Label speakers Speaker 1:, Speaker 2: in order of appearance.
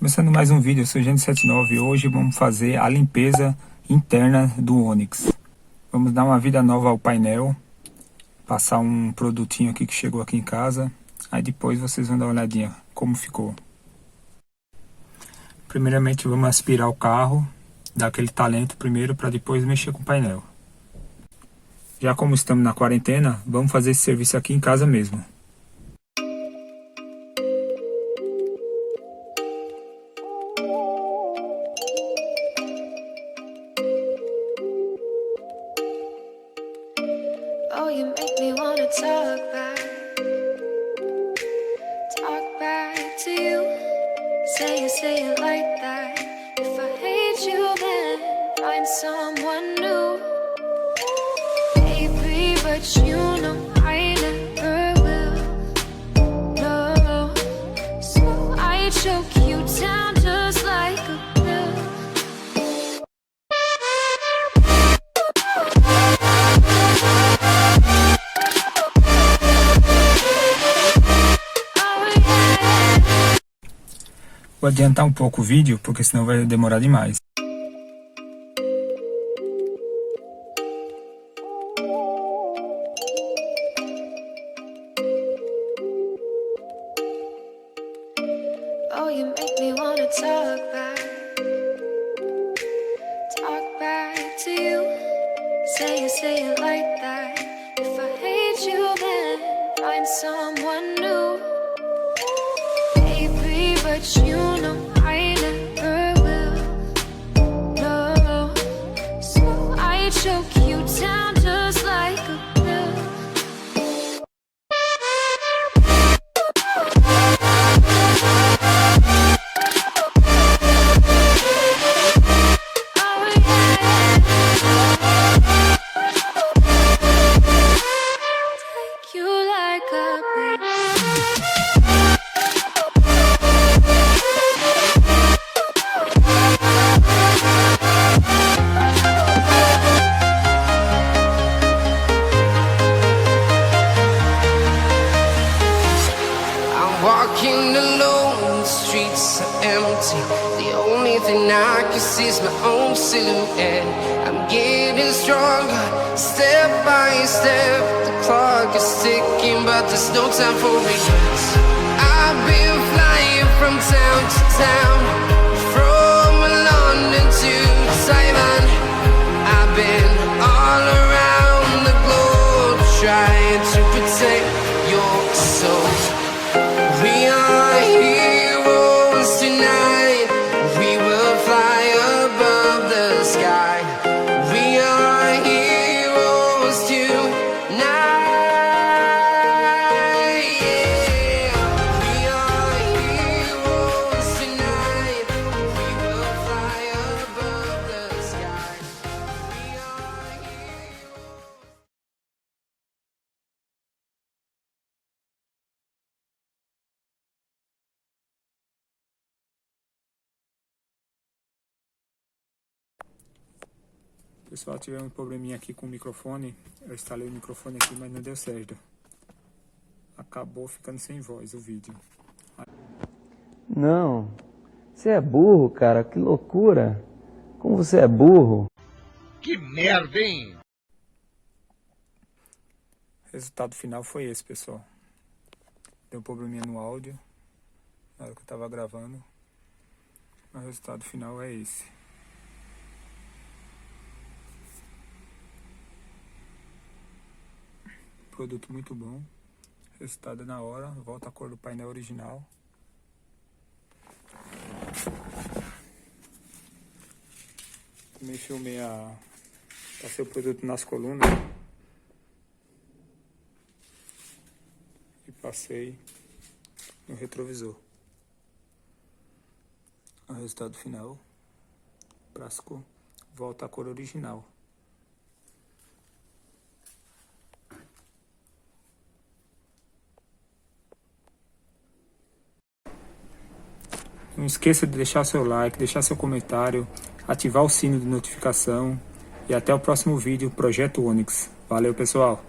Speaker 1: Começando mais um vídeo, eu sou o Gênio79 e hoje vamos fazer a limpeza interna do Onix. Vamos dar uma vida nova ao painel, passar um produtinho aqui que chegou aqui em casa, aí depois vocês vão dar uma olhadinha como ficou. Primeiramente vamos aspirar o carro, dar aquele talento primeiro para depois mexer com o painel. Já como estamos na quarentena, vamos fazer esse serviço aqui em casa mesmo.
Speaker 2: Oh, you make me wanna talk back to you. Say it like that. If I hate you, then find someone new. Baby, but you know I never will. No, so I choke you down just like a pill.
Speaker 1: Vou adiantar um pouco o vídeo, porque senão vai demorar demais.
Speaker 2: Oh, you make me wanna talk back to you. Say it like that. If I hate you, then find someone new. Baby, but you know I never will. No, so I choke you down just like a pill. Oh yeah. Take you like a pill.
Speaker 3: Walking alone, the streets are empty. The only thing I can see is my own silhouette. I'm getting stronger, step by step. The clock is ticking, but there's no time for regrets. I've been flying from town to town, from London to Taiwan. I've been all around the globe, trying to protect your soul. We are heroes tonight. We will fly above the sky. We are heroes tonight. Yeah. We are heroes tonight. We will fly above the sky. We are heroes.
Speaker 1: Pessoal, tivemos um probleminha aqui com o microfone. Eu instalei o microfone aqui, mas não deu certo. Acabou ficando sem voz o vídeo.
Speaker 4: Não, você é burro, cara, que loucura. Como você é burro.
Speaker 5: Que merda, hein?
Speaker 1: O resultado final foi esse, pessoal. Deu um probleminha no áudio na hora que eu tava gravando. O resultado final é esse. Produto muito bom, resultado na hora, volta a cor do painel original. Também filmei passei o produto nas colunas e passei no retrovisor. O resultado final, plástico, volta a cor original. Não esqueça de deixar seu like, deixar seu comentário, ativar o sino de notificação e até o próximo vídeo, Projeto Onix. Valeu, pessoal!